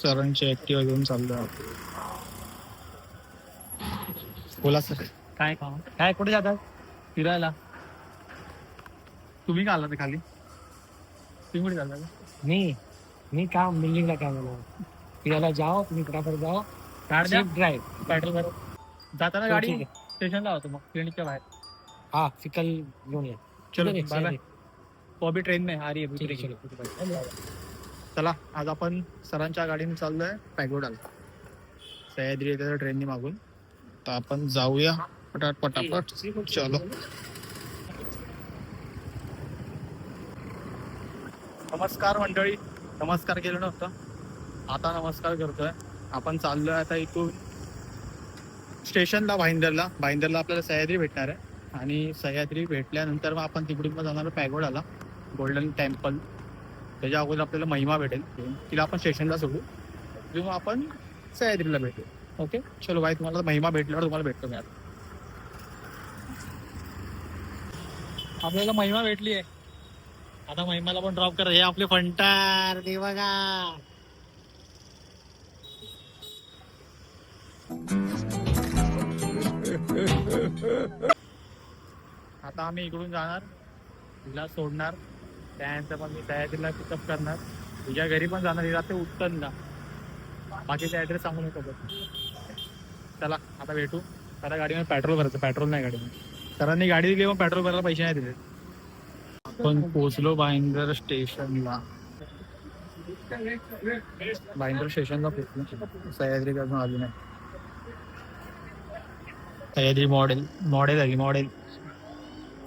सरांची ऍक्टिव्हा घेऊन चाललो. बोला सर. काय काम काय कुठे जातात फिरायला? तुम्ही का आला ते खाली? तुम्ही कुठे चालला? मी काम बिल्डिंगला काम आहे. फिरायला जाओ तुम्ही फटाफट जाओ. ड्राईव्ह पेट्रोल भर जाताना गाडी ठीक स्टेशनला होतो मग क्लिनिकच्या बाहेर. हा फिकल घेऊन या. चलो ठीक बाय आहे, बाय. वो अभी ट्रेन में आ रही है. ठीक आहे, ठीक आहे. चला आज आपण सरांच्या गाडीने चाललोय पॅगोडाला. सह्याद्री येते ट्रेननी मागून. तर आपण जाऊया पटापट. चलो. नमस्कार मंडळी. नमस्कार केलं नव्हतं, आता नमस्कार करतोय. आपण चाललोय आता इथून स्टेशनला भाईंदरला. आपल्याला सह्याद्री भेटणार आहे आणि सह्याद्री भेटल्यानंतर मग आपण तिकडून मग जाणार पॅगोडाला, गोल्डन टेम्पल. त्याच्या अगोदर आपल्याला महिमा भेटेल, तिला आपण स्टेशनला सोडू, किंवा आपण सह्याद्रीला भेटू. ओके चलो बाय. तुम्हाला महिमा भेटल्यावर तुम्हाला भेटतो मी. आपल्याला महिमा भेटली आहे, आता महिमाला पण ड्रॉप करा. हे आपले फंटार ते बघा. आता आम्ही इकडून जाणार, तिला सोडणार, त्यानंतर मग मी सह्याद्रीला पिकअप करणार. तुझ्या घरी पण जाणार. हिला ते उत्तरला बाकीचा ऍड्रेस सांगू नको. चला आता भेटू. आता गाडीमध्ये पेट्रोल भरायचं. पेट्रोल नाही गाडीमध्ये. सरांनी गाडी दिली पण पेट्रोल भरायला पैसे नाही दिले. आपण पोहोचलो भाईंदर स्टेशनला. भाईंदर स्टेशनला पोहोचलो. सह्याद्री अजून आली नाही. सह्याद्री मॉडेल आली. मॉडेल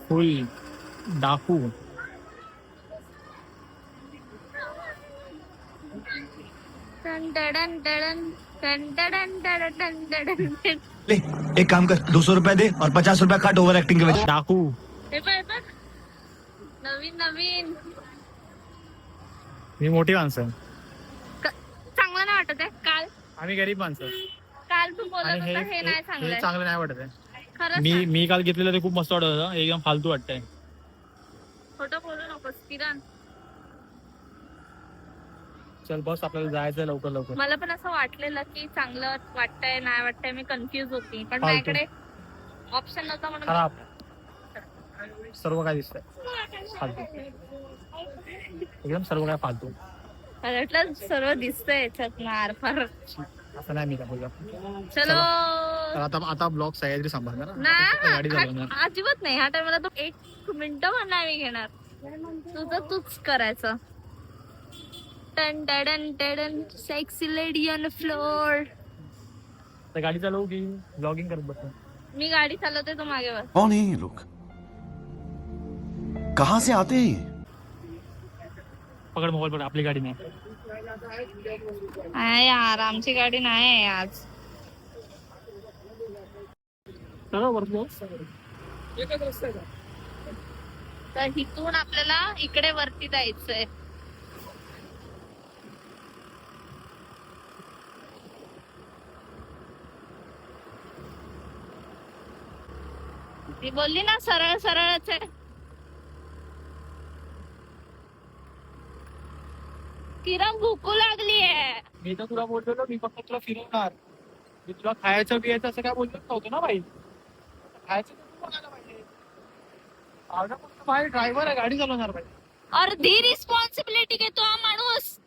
फुल डाकू. ले एक काम कर 200 रुपए दे और 50 रुपए काट ओवर एक्टिंग के वजह. डाकू नवीन मी मोठी माणसं, चांगलं नाही वाटत आहे. आम्ही गरीब माणसं. काल तू बोलत आणि होता हे नाही हे चांगलं. चांगलं नाही वाटत आहे. खरंच मी काल घेतलेलं ते खूप मस्त वाटत होतं. एकदम फालतू वाटतंय. खोटं बोलू नकोस किरण. चल बस, आपल्याला जायचंय लवकर. मला पण असं वाटलेलं की चांगलं वाटतंय नाही वाटतंय. मी कन्फ्युज होती पण फालतू. माझ्याकडे ऑप्शन नव्हता म्हणून. खराब सर्व काय दिसतंय फालतू. एकदम सर्व काय फालतू. मला वाटलं सर्व दिसतंय याच्यात मार फार. असं नाही मी काय बोललो. चलो तर आता ब्लॉग सह्याद्री सांभाळणार ना. गाडी ना चालवणार. अजिबात नाही. ह्या टाइमला तो 1 मिनिट पण नाही मी घेणार. तुझं तूच करायचं. टन टडन टडन सेक्सी लेडी ऑन फ्लोर. तर गाडी चालवू की ब्लॉगिंग करत बसतो? मी गाडी चालवते तू मागे बस. कौन है ये लोग, कहाँ से आते हैं ये? पकड मोबाईल. आपली गाडी नाही. आहे यार, आमची गाडी नाही आज. तर इथून आपल्याला इकडे वरती जायचंय. मी बोलली ना सरळ सरळच आहे. किरण भूकू लागली आहे. मी तर तुला बोललेलो, मी फक्त तुला फिरवणार. मी तुला खायचं पियायचं असं काय बोललो नव्हतं ना बाई. खायचं तर तू बघायला पाहिजे. माझा फक्त बाहेर ड्रायव्हर आहे, गाडी चालवणार पाहिजे. अर्धी रिस्पॉन्सिबिलिटी घेतो हा माणूस.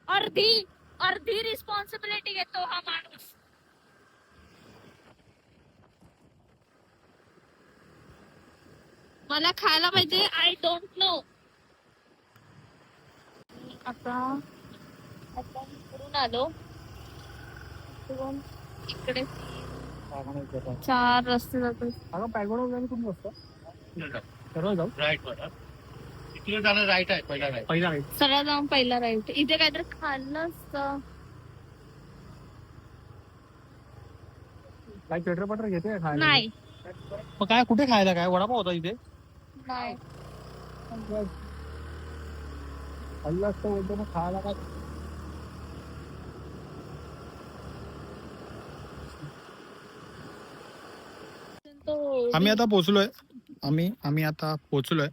अर्धी रिस्पॉन्सिबिलिटी घेतो हा माणूस. मला खायला पाहिजे. I don't know. आता आपण इकडून आलो. इकडे 4 रस्ते जातो. अगं पॅगोडा वगैरे खूप मस्त. सर्व जाऊ राईट वर. इकडे जाणं राईट आहे. पहिला राईट. सरळ जाऊन पहिला राईट. इथे काहीतरी खाल्लं असतं. काय पेट्रोल पटर घेते खायला? नाही मग काय कुठे खायला? काय वडापाव होता इथे? नाही. खाल्लं असतं बोलतो मग खायला काय? आम्ही आता पोहोचलोय.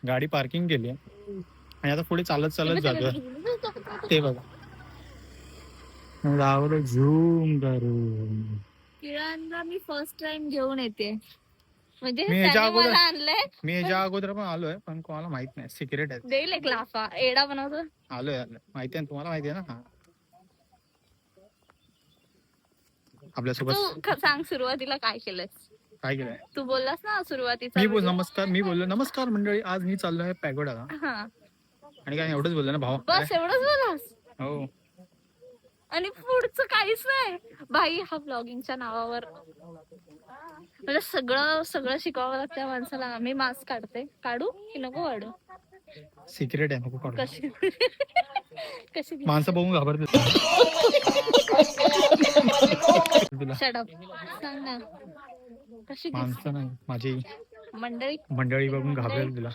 गाडी पार्किंग केली आणि आता पुढे चालत जातोय. ते बघा रावलं झूम करून. किराणा मी फर्स्ट टाइम घेऊन येते, म्हणजे मी ह्याच्या त्याने अगोदर- मला आणलंय. मी ह्याच्या अगोदर पण आलोय, पण कोणाला माहित नाही, सिक्रेट आहे. देईल एक लाफा एडा बनवतो. आलोय माहिती आहे ना तुम्हाला, माहिती आहे ना. हा आपल्यासोबत तू सांग सुरुवातीला काय केलंस. काय केलंय. तू बोललास ना सुरुवातीचा मी बोललो नमस्कार मंडळी, आज मी चाललोय पॅगोडाला. हा आणि काय एवढंच बोललो ना भाऊ. बस एवढंच बोलास. हो आणि पुढचं काहीच नाही भाई. हा ब्लॉगिंगच्या नावावर म्हणजे सगळं शिकवावं लागतं त्या माणसाला. आम्ही मास्क काढू की नको काढू. सिक्रेट आहे, नको काढू. कशी कशी माणसं बघून घाबरते तुला. शटअप सांग ना कशी माणसं नाही, माझी मंडळी बघून घाबरेल तुला.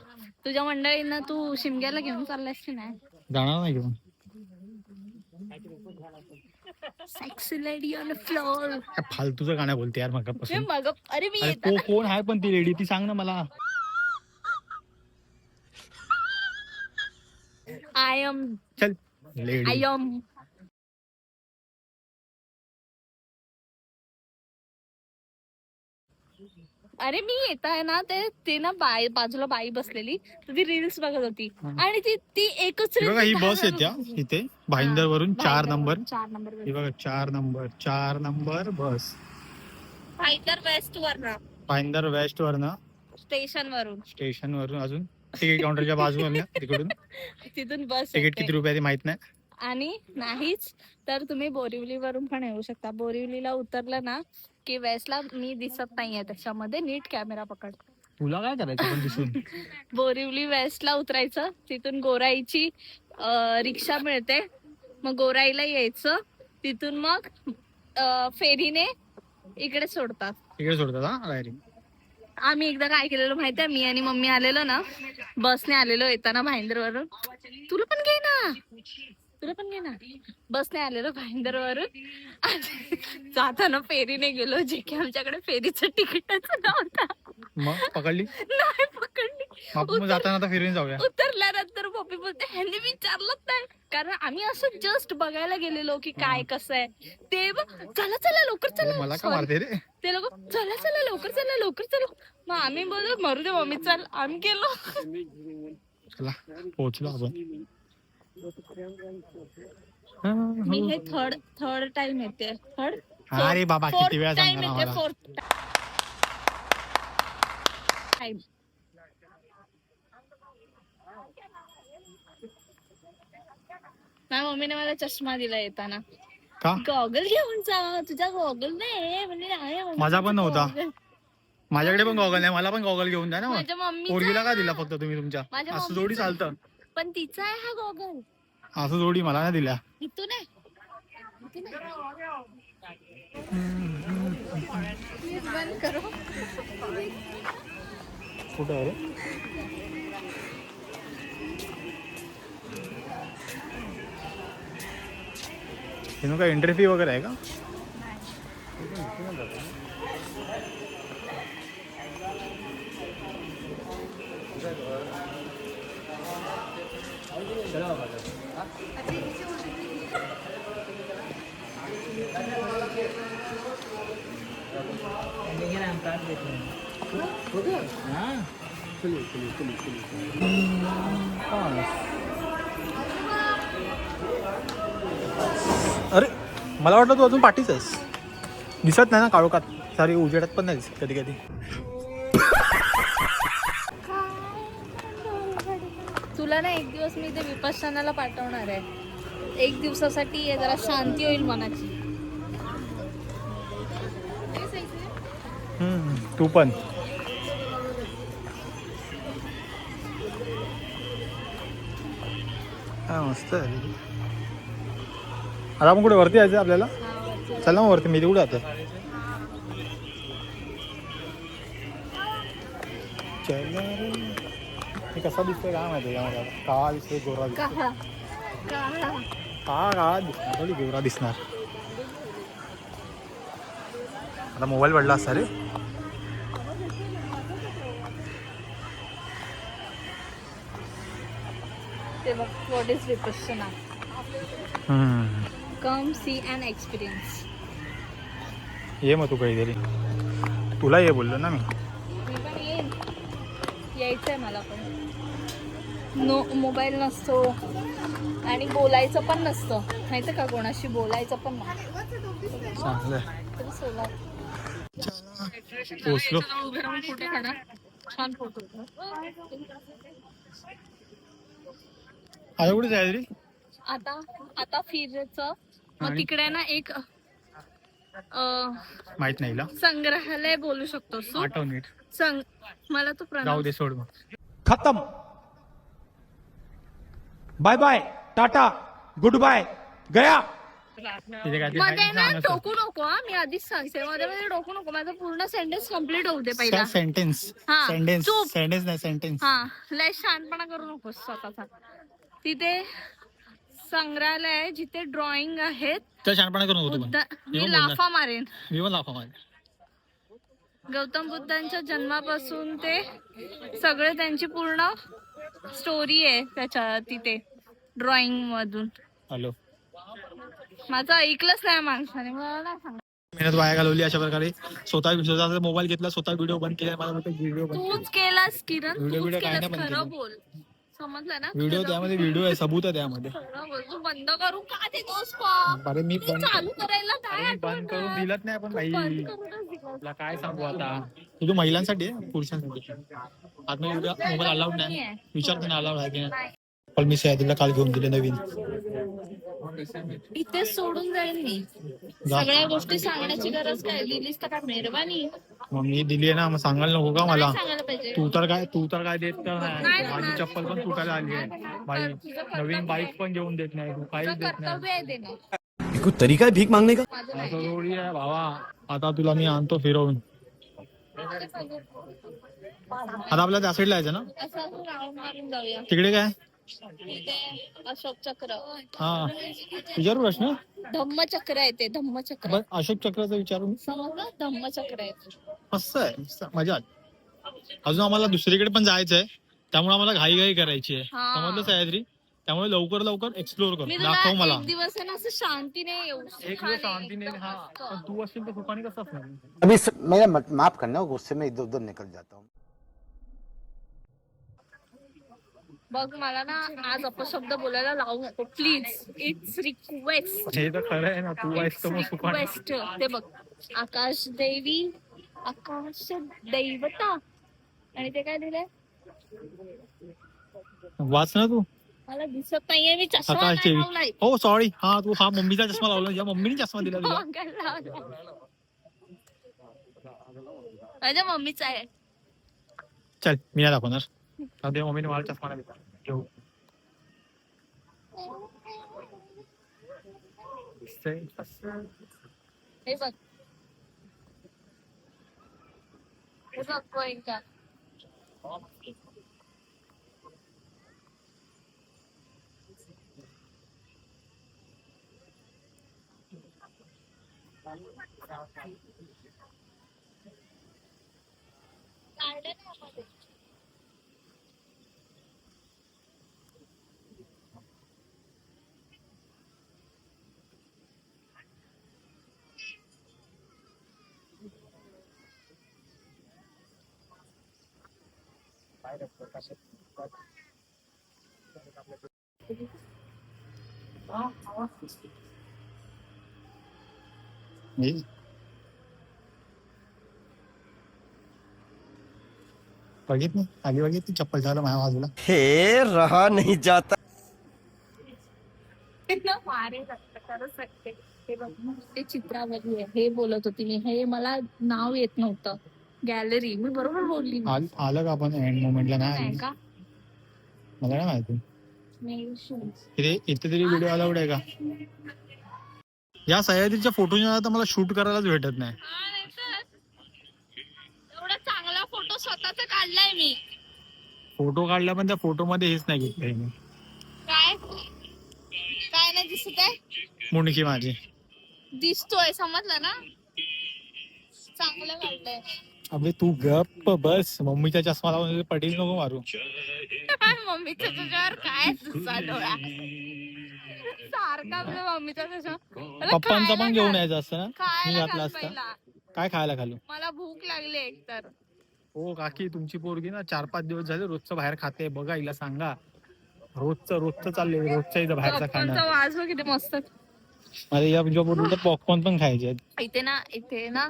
तुझ्या मंडळींना तू शिमग्याला घेऊन चाललास की नाही. जाणार नाही घेऊन. Sexy lady on the floor. काय फालतूचं गाणं बोलते यार मगापासून. अरे मी अरे कोण आहे पण ती लेडी, ती सांग ना मला. आय एम चल लेडी. अरे मी येत आहे ना ते ना बाजूला बाई बसलेली तर ती रील्स बघत होती आणि ती एकच बघा ही reel बस येते इथे भाईंदर वरून 4 नंबर. 4 नंबर ही बघा 4 नंबर बस भाईंदर वेस्ट वरनं भाईंदर वेस्ट वरनं स्टेशन वरून अजून तिकीट काउंटरच्या बाजूला तिकडून. तिथून बस तिकीट किती रुपये माहित नाही. आणि नाहीच तर तुम्ही बोरिवली वरून पण येऊ शकता. बोरिवलीला उतरलं ना की वेस्टला मी दिसत नाहीये त्याच्यामध्ये, नीट कॅमेरा पकड. तुला काय करायचं पण दिसून. बोरिवली वेस्टला उतरायचं, तिथून गोराईची रिक्षा मिळते, मग गोराईला यायचं, तिथून मग फेरीने इकडे सोडतात. तिकडे सोडतात हा डायरेक्ट. आम्ही एकदा काय केलेलं माहितीये, मी आणि मम्मी आलेलो ना, बसने आलेलो येताना भाईंदर वरून. तुला पण घे ना बसने आलेलो भाईंदर वरून. जाताना फेरीने गेलो, जे की आमच्याकडे फेरीचं तिकीटच नव्हता. मग पकडली नाही पकडली. मग जाताना आता फिरून जाऊया. उतरल्यानंतर पप्पी बोलते ह्यांनी विचारलंच नाही, कारण आम्ही असं जस्ट बघायला गेलेलो की काय कसं आहे ते. चला लवकर चला. मला का मारते रे. ते लोक चला लवकर चला. मग आम्ही बोललो मरू दे मम्मी चल. आम्ही गेलो. चला पोहोचलो आपण. मी हे थर्ड टाइम येते. अरे बाबा किती वेळा सांगणार आम्हाला. Fourth time. माझ्या मम्मीने मला चष्मा दिला येताना. का गॉगल घेऊन जा, तुझा गॉगल नाही म्हणजे. माझा पण नव्हता. माझ्याकडे पण गॉगल नाही, मला पण गॉगल घेऊन द्या ना. माझ्या मम्मी पोरगीला का दिला फक्त तुम्ही तुमच्या. माझ्या असं जोडी चालतं. पण तिचा आहे हा गॉगल. असं जोडी मला नाही दिल्या. इथून आहे. बंद करो. कुठं आहे रे. हे काय एंट्री फी वगैरे आहे का. अरे मला वाटलं तू अजून पाठीच आहेस. दिसत नाही ना काळोखात, सारी उजेडात पण नाही दिसत कधी कधी. तुला ना एक दिवस मी ते विपश्यनाला पाठवणार आहे. एक दिवसासाठी जरा शांती होईल मनाची. तू पण. मस्त आहे. आता आपण कुठे वरती यायचं आपल्याला. चला मग वरती. मी कुठे आता कसा दिसतोय काय माहिती आहे. काळा दिसतोय गोरा दिसतोय. काळा दिसणार थोडी गोरा दिसणार. आता मोबाईल पडला असता रे. ते बघ what is Vipassana. Come see and experience. ये मग तू काहीतरी, तुला ये बोललो ना मी. मी पण येईन, यायचंय मला पण. नो मोबाईल नसतो आणि बोलायचं पण नसतं माहिती का, कोणाशी बोलायचं पण नाही. चांगलं तरी सोला पोचलो. उभे राहून फोटो काढा, छान फोटो. आता कुठे जायचं रे? आता आता फिरायचं. मग आणि? तिकडे ना एक माहित नाही ला, संग्रहालय बोलू शकतो तू. आठव नीट. मला तो जाऊ दे, सोड मग. खत्म. Bye bye, tata, goodbye, गया. तिथे काय मध्ये ना टोकू नको हा, मी आधीच सांगते. मध्ये मध्ये टोकू नको, माझा पूर्ण सेंटेन्स कम्प्लीट होऊ दे पहिला. सेंटेन्स हा, सेंटेन्स चूप. सेंटेन्स नाही सेंटेन्स. हा, लय शहाणपणा करू नकोस स्वतःचा. तिथे संग्रहालय आहे जिथे ड्रॉइंग आहेत. त्या छानपणा करू नको तू पण. मी लाफा मारेन. मी पण लाफा मारेन. गौतम बुद्धांच्या जन्मापासून ते सगळे त्यांची पूर्ण स्टोरी आहे त्याच्या तिथे ड्रॉइंग मधून. हॅलो, माझं ऐकलंच नाही माणसाने, मला नाही सांग. मेहनत वाया घालवली अशा प्रकारे. स्वतः मोबाईल घेतला, स्वतः व्हिडिओ बंद केला. मला व्हिडिओ बंद तूच केलास किरण, व्हिडिओ तूच काय नाही केलास. बंद खरं केलं. बोल, समजलं ना. व्हिडिओ खरं त्यामध्ये व्हिडिओ आहे, सबूत आहे त्यामध्ये. खरं बोल. तू बंद करू का देतोस पण? अरे मी तू चालू करायला काय बंद आठवण करून नाही? दिलत नाही आपण तू भाई. बंद करूनच दिलं. तुला काय सांगू आता, तू महिलांसाठी आहे, पुरुषांसाठी आतमध्ये मोबाईल अलाउड नाही. विचारते ना अलाउड आहे की नाही. पण मी सह्याद्रीला काल घेऊन दिले नवीन. इथे सोडून जाईल मी. सगळ्या गोष्टी सांगण्याची गरज काय, दिलीस तर काय मेहरबानी. मग मी दिली आहे ना, मग सांगायला नको का मला? काय सांगायला पाहिजे? तू तर काय देत तर नाही. नाही माझी देणार. चप्पल पण तुटायला आली आहे बाई. तुझं कर्तव्य नवीन आहे. बाईक पण घेऊन देत नाही, तू काहीच तुझं देत नाही. कर्तव्य आहे देणं. कोई तरीका है भीख मांगने का? माझं असं नाही. थोडी आहे भावा. आता तुला मी आणतो फिरवून. आता आपल्याला त्या साईडला जायचं ना, असं आपण राऊंड मारून जाऊया. तिकडे काय? तिथे अशोक चक्र, हा, तुझ्यावर प्रश्न. धम्मचक्र आहे ते, धम्मचक्र. बरं, अशोक चक्राचा विचारून. समजलं, धम्मचक्र आहे ते. मस्त आहे, मस्त, मजा आली. अजून आम्हाला दुसरीकडे पण जायचंय, त्यामुळे आम्हाला घाई करायची आहे. हा. समजलं सह्याद्री? त्यामुळे लवकर एक्सप्लोर कर. मी दाखव तुला मला एक दिवस आहे ना असं शांतीने येऊ. एक दिवस शांतीने. हा, पण तू असेल तर सुखाने कसं असणार? अभी मेरा माफ करना, गुस्से में इधर उधर निकल जाता हूँ. बघ, मला ना आज अपशब्द बोलायला लावू नको प्लीज. It's request. हे तर खरं आहे ना, तू आहेस तर मग सुखाने. रिक्वेस्ट. ते बघ, आकाश देवी, आकाश दैवता, आणि ते काय लिहिलंय वाच ना तू. मला दिसत नाहीये, मी चष्मा आकाश नाही देवी. लावलाय. हो सॉरी. हा, तू हा मम्मीचा चष्मा लावला. या मम्मीने चष्मा दिला तुला. माझ्या मम्मीचा आहे. चल, मी नाही दाखवणार. सध्या मम्मीने मला चष्मा नाही दिला. घेऊ. हे बघ, हे बघ गोयंका. बघितली आधी बघितली चप्पल झालं माझ्या बाजूला. हे रहा नहीं जाता. हे बघ, ते चित्रावरली आहे. हे बोलत होती मी. हे मला नाव येत नव्हतं. गॅलरी. मी बरोबर बोलली. आलं का आपण एंड मोमेंटला? नाही नाही का? मला नाही माहिती. नाही. इथे तरी व्हिडिओ अलाउड आहे का? या सह्याद्रीच्या फोटोच्या आता मला शूट करायलाच भेटत नाही. एवढा चांगला फोटो स्वतःचा काढलाय मी. फोटो काढला पण त्या फोटो मध्ये हेच नाही घेतलंय मी. काय काय नाही दिसत आहे? मुंडकी माझी दिसतोय, समजलं ना? चांगलं काढलंय. अबे तू गप्प बस. मम्मीचा चष्मा लावून पटील नको मारू. मम्मीच्या तुझ्यावर काय तुझा डोळा. सारखा आपल्या मम्मीचा तसा. मला पप्पांचा खायला पण घेऊन घाल. यायचं असतं ना. मी खायला घातला घाल असता. पहिला. काय खायला घालू? मला भूक लागली एकतर. हो काकी, तुमची पोरगी ना 4-5 दिवस झाले रोजचं बाहेर खाते. बघा हिला सांगा. रोजचं चाललंय, रोजच्या इथं बाहेरचं पॉपकॉर्नचा खाणं. वास बघ किती मस्त. माझ्या या पोरगी तर पॉपकॉर्न पण खायचे आहेत. इथे ना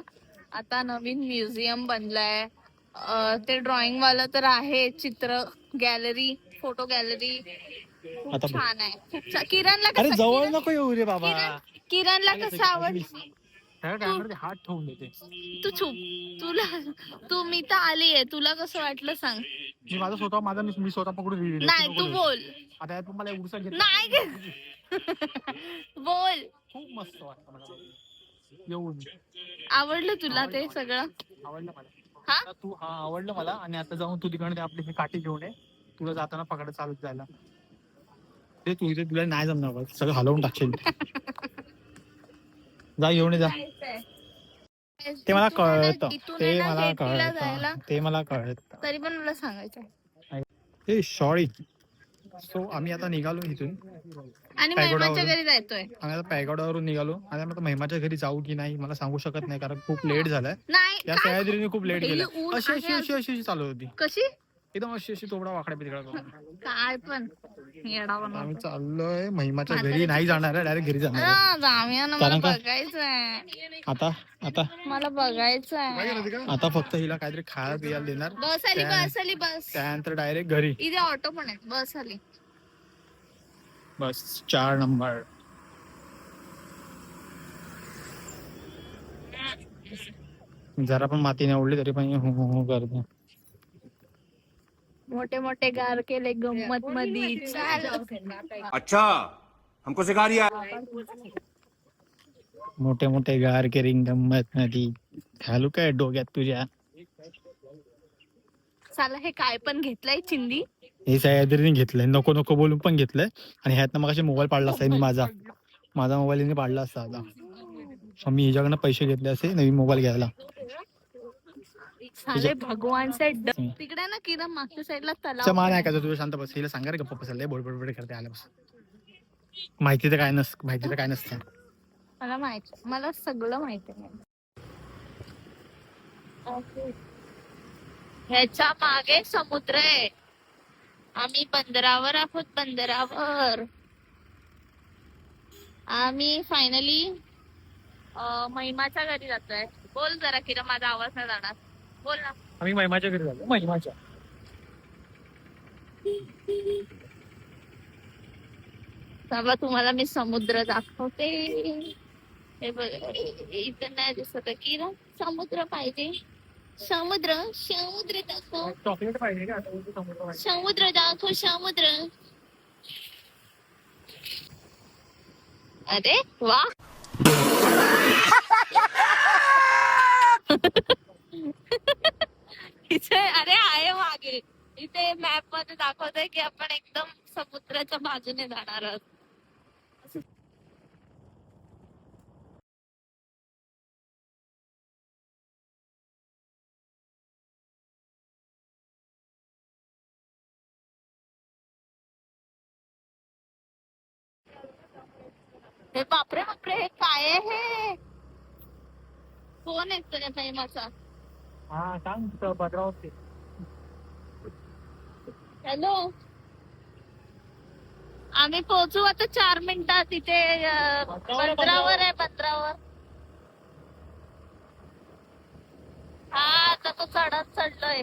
आता नवीन म्युझियम बनलाय. ते ड्रॉइंग वाला तर आहे, चित्र गॅलरी, फोटो गॅलरी खूप आता छान आहे. खूप छान. किरणला अरे कसं जवळ नको येऊ रे बाबा. किरणला कसं आवड. त्या टायमामध्ये हात ठेवून देते. तू तू मी तर आलीये, तुला कसं वाटलं सांग. मी मी स्वतः पकडून लिहिलेलं. नाही तू बोल. आता यात मला एवढसा घेत नाही बोल. खूप मस्त वाटतं मला येऊन. आवडलं तुला ते सगळं? आवडलं मला. हा? आता तू आवडलं मला. आणि आता जाऊन तू तिकडे आपली ही काठी घेऊन ये. तुला जाताना पकडत चालत जायला. ते तुला नाही जमणार बघ, सगळं हलवून टाकशील. जा घेऊन ये जा. ते मला कळतं. ते मला कळतं. तरी पण मला सांगायचं. हे सॉरी. सो आम्ही आता निघालो इथून. आणि महिमाच्या घरी जायचोय. आम्ही आता पॅगोडावरून निघालो. आणि आता महिमाच्या घरी जाऊ की नाही मला सांगू शकत नाही, कारण खूप लेट झालाय. नाही या सह्याद्रीने खूप लेट गेला. ऊन अशी चालू होती. कशी एकदम अशी तोबडा वाकड्या पितळा करून. काय पण येडा बनवतो. आम्ही चाललोय महिमाच्या घरी. नाही जाणार आहे, डायरेक्ट घरी जाणार आहे. जाऊया ना, मला बघायचंय. आता मला बघायचंय. आता फक्त हिला काहीतरी खायला पियाला देणार. बस आली बस. त्यानंतर डायरेक्ट घरी. इथे ऑटो पण आहे. बस आली. बस 4 नंबर. जरा पण माती नाही उडली तरी पण हो करते. मोठे मोठे गार केले गंमत मधी. अच्छा हमको सिखा रिया. मोठे मोठे गार के रिंग गंमत नदी. घालू काय डोक्यात तुझ्या? साला हे काय पण घेतलंय चिंदी. हे सह्याद्रीने घेतलंय, नको नको बोलून पण घेतलंय. आणि ह्यातनं मग मोबाईल पाडला असता माझा मोबाईल हिने पाडला असता. आता मी हिच्याकडनं पैसे घेतले असे नवीन मोबाईल घ्यायला. साले भगवान से तिकडे ना किरण मागच्या साईडला तलाव. मान आहे का तुझं? शांत बस. हिला सांगा रे गप्पा बसायला. बोडबोड करते आल्यापासून. माहिती तर काय नसतं. मला सगळं माहिती आहे. ह्याच्या मागे समुद्र आहे. आम्ही बंदरावर आहोत. बंदरावर आम्ही फायनली महिमाच्या घरी जातोय. बोल जरा किरण, माझा आवाज नाही जाणार. बोल ना. आम्ही महिमाच्या घरी झालो. महिमाच्या चला तुम्हाला मी समुद्र दाखवते. हे बघ, इथं नाही दिसत किरण. समुद्र पाहिजे. समुद्र दाखव. चॉकलेट पाहिजे का? समुद्र दाखव. समुद्र. अरे वा. इथे अरे आहे मागे. इथे मॅप मध्ये दाखवतंय की आपण एकदम समुद्राच्या बाजूने जाणार आहोत. हे बापरे हे काय आहे? हे कोण आहे तुझ्या महिमाचा? हा सांग भद्रावती. हॅलो. आम्ही पोहोचू आता 4 मिनिटात. तिथे बंदरावर आहे. बंदरावर. हा आता तो चढलोय.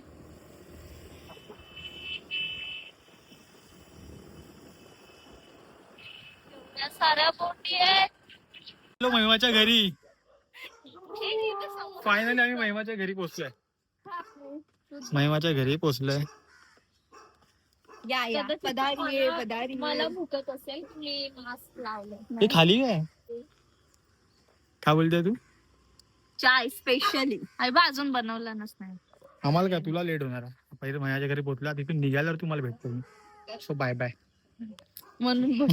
साऱ्या बोटी आहेत. महिमाच्या घरी. फायनली आम्ही महिमाच्या घरी पोहोचलोय. मला भूकत असेल. मी मास्क लावलं. हे खाली काय बोलते तू? चाय स्पेशली अजून बनवलं नसणार. आम्हाला काय, तुला लेट होणार. पहिले महिमाच्या घरी पोहोचला. तिथून निघाल्यावर तुम्हाला भेटतो मी. So bye bye. म्हणून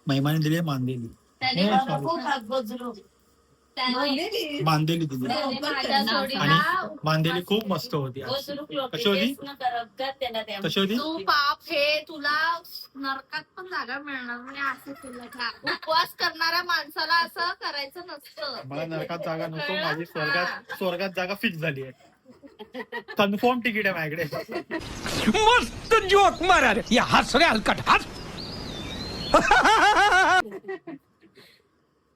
महिमाने दिली मान दिली. त्याने बांधलेली दिली माझ्या जोडीला आणि बांधलेली खूप मस्त होती कशी होती कशी होती तू पाप हे तुला नरकात पण जागा मिळणार नाही असं तुला का उपवास करणाऱ्या माणसाला असं करायचं नसतं. मला नरकात जागा नको माझी स्वर्गात जागा फिक्स झाली आहे कन्फर्म तिकीट आहे माझ्याकडे मस्त जोक मारा रे या हंस रे हलकट हंस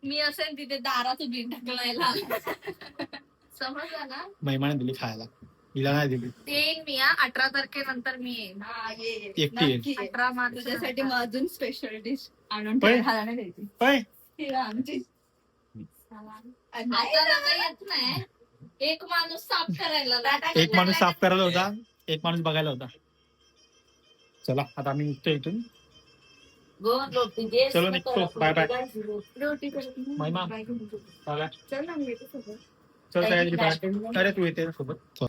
मी असेल तिथे दारात उभी ढकलायला समजलं ना. महिमाने दिली खायला हिला नाही दिली येईन मी 18 तारखेनंतर मी येईन. एकटी येईल 18 मार्च तुझ्यासाठी मग अजून स्पेशल डिश आणून होय? खायला नाही द्यायची होय? ती आमची आता रजा येत नाही. एक माणूस साफ करायला लागला. एक माणूस साफ करायला होता एक माणूस बघायला होता चला आता आम्ही निघतो इथून चलो निघतो बाय बाय महिमा चला चल ना मी येते सोबत. चल सगळ्यांनी बाय अरे तू येते ना सोबत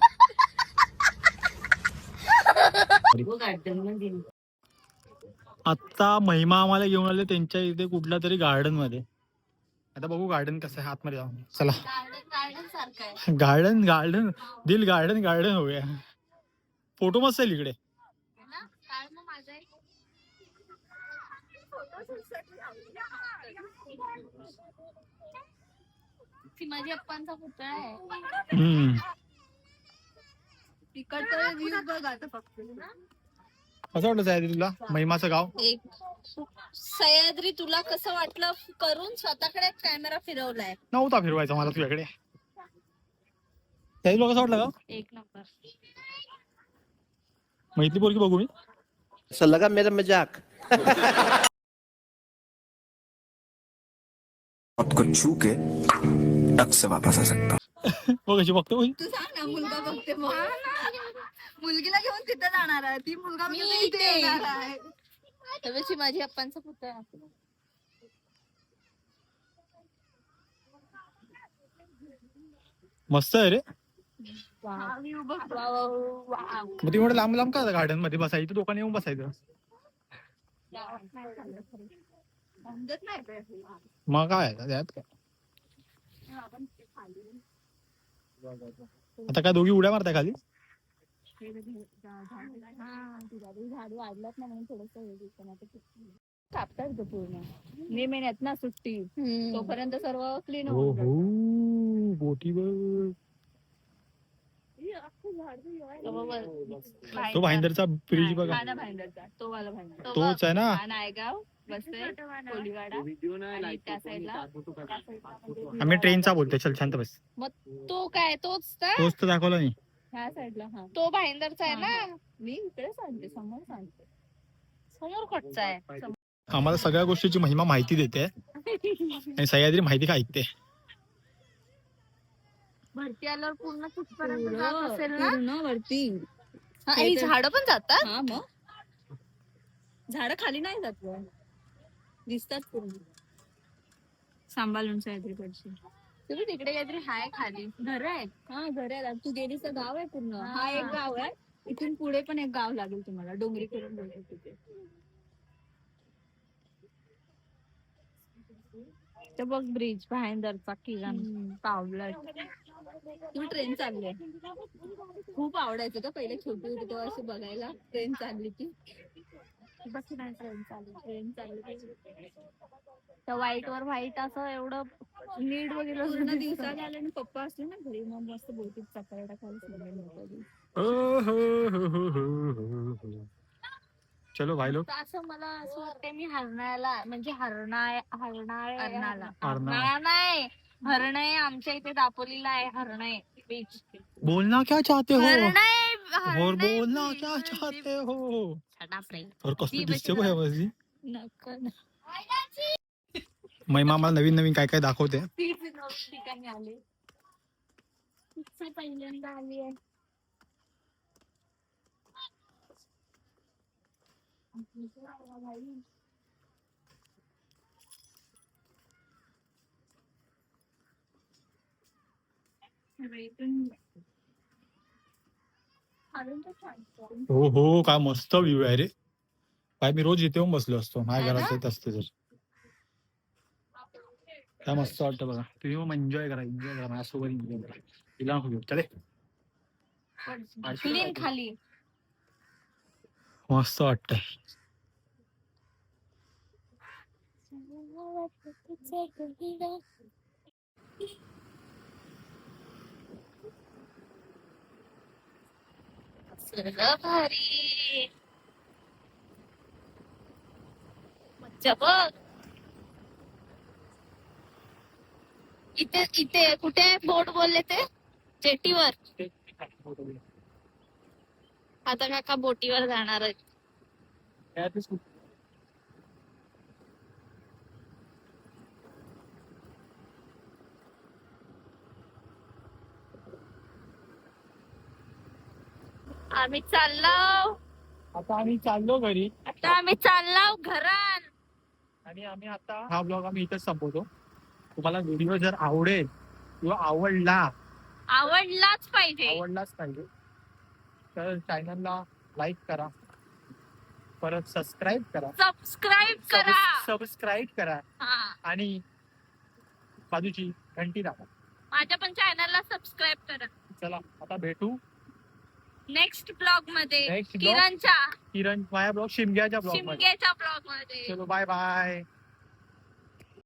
आता महिमा आम्हाला घेऊन आले त्यांच्या इथे कुठल्या तरी गार्डन मध्ये आता बघू गार्डन कसं आहे आतमध्ये जाऊन चला गार्डन सारखं आहे गार्डन गार्डन दिल गार्डन गार्डन हो गया फोटो मस्त आहे इकडे ना. काय मग माझा एक ती माझ्या अप्पांचा पुतळा आहे. तिकडचा व्ह्यू बघ आता फक्त कसं वाटलं जायचं तुला महिमाचं गाव एक सह्याद्री तुला कसं वाटलं करून स्वतःकडे कॅमेरा फिरवलाय. नव्हता फिरवायचा मला तुझ्याकडे त्याही लोक कसं वाटलं गाव एक नंबर. मैत्री पोरगी बघू मी ऐसा लगा मेरा मजाक मौत को छू के टक से वापस आ सकता बघ कशी बघतो भाई तू सांग ना मुलगा बघते मग मुलगीला घेऊन तिथे जाणार आहे ती मुलगा मी बघते इथे इथे. येणार आहे. त्यावेळी माझ्या अप्पांचा पुतळा मस्त आहे रे हा view बघ. मग ती म्हणून लांब लांब का गार्डन मध्ये बसायचं दोकान येऊन बसायचं समजत नाही ते. मग काय आहे त्यात काय आता काय दोघी उड्या मारताय खाली झाड वाढलात ना म्हणून थोडस कापतात ग पूर्ण मे महिन्यात ना सुट्टी तोपर्यंत सर्व क्लीन हो होऊन हो बोटीवर तो भाईंदरचा ब्रिज बघा भांडरचा तो वाला भांडर तोच आहे ना हा नायगाव बसतोय कोलीवाडा आणि त्या साईडला आम्ही ट्रेनचा बोलतोय चल शांत बस तो काय तोच ना तोच तर दाखवला नाही ह्या साईडला हा तो भाईंदरचा आहे ना. मी इकडे सांगते समोर सांगते समोर कुठचा आहे. आम्हाला सगळ्या गोष्टीची महिमा माहिती देते आणि सह्याद्री माहिती का ऐकते भरती आल्यावर पूर्ण कुठपर्यंत जात असेल ना. पूर्ण वरती हा, ही झाडं पण जातात. हा मग झाड खाली नाही जात वर. दिसतात पूर्ण सांभाळून साईडकडची तुम्ही तिकडे काहीतरी हाय खाली घर आहेत हा घर आहेत तू गेलीस तर गाव आहे पूर्ण हा एक गाव आहे इथून पुढे पण एक गाव लागेल तुम्हाला डोंगरी करून बोलतो तिथे ते बघ ब्रिज भाईंदरचा किरण पावलं. तुम्ही ट्रेन चालली आहे खूप आवडायचं का पहिले छोटी होती तेव्हा असं बघायला ट्रेन चालली की बस नाही ट्रेन चालू. ट्रेन चालली त्या व्हाईट वर व्हाईट असं एवढं नीट पूर्ण वगैरे दिवसात आले आणि पप्पा असले ना घरी मग मस्त बोटीत चक्कर टाकायला चलो भाई लोग असं मला असं वाटतंय मी हरणाला म्हणजे हरणाळा अर्नाळा. नाही हरणय आमच्या इथे दापोलीला आहे हरणय बीच. बोलना क्या चाहते हो हरणय और बोलना क्या चाहते हो और कसं दिसते बघ यावर्षी महिमा आम्हाला नवीन नवीन काय काय दाखवते ठिकाणी आले पहिल्यांदा आली आहे. हो हो काय मस्त व्ह्यू आहे रे काय मी रोज इथे येऊन बसलो असतो माझ्या घरात येत असते जर काय मस्त वाटतं बघा. तुम्ही मग एन्जॉय करा माझ्यासोबत एन्जॉय करा. तिला नको घेऊ चले. क्लीन खाली. मस्त वाटतं. सगळं भारी. मज्जा बघ. इथे इथे कुठे बोट बोलले ते जेटीवर. आता काका बोटीवर जाणार आहेत. आम्ही चाललो. आता आम्ही चाललो घरी आता आम्ही चाललो घरात. आणि आम्ही आता हा ब्लॉग आम्ही इथंच संपवतो. तुम्हाला व्हिडिओ जर आवडेल किंवा आवडलाच पाहिजे. आवडलाच पाहिजे तर चॅनलला लाईक करा, परत सबस्क्राईब करा. सबस्क्राईब करा हा. आणि बाजूची घंटी दाबा. माझ्या पण चॅनलला सबस्क्राईब करा. चला आता भेटू नेक्स्ट ब्लॉग मध्ये. Next vlog. किरण माझ्या ब्लॉग शिमग्याच्या ब्लॉग मध्ये. चलो बाय बाय.